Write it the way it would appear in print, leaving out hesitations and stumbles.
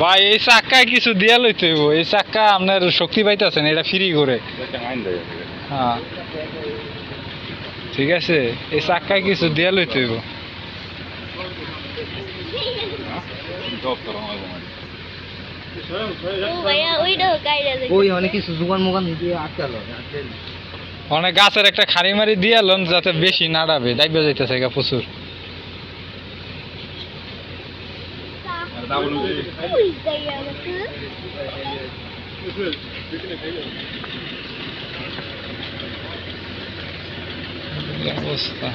ভাই এই চাক্কায় কিছু দিয়া লইতে হইব। এই চাক্কা আপনার শক্তি পাইতেছেন, এটা ফ্রি করে। হ্যাঁ ঠিক আছে, এই চাক্কায় কিছু দিয়া লইতে হইব। অনেক গাছের একটা খাড়ি মারি দিয়ে লন যাতে বেশি না ডাবে, ডাইবে যাইতেছে গা প্রচুর। অবস্থা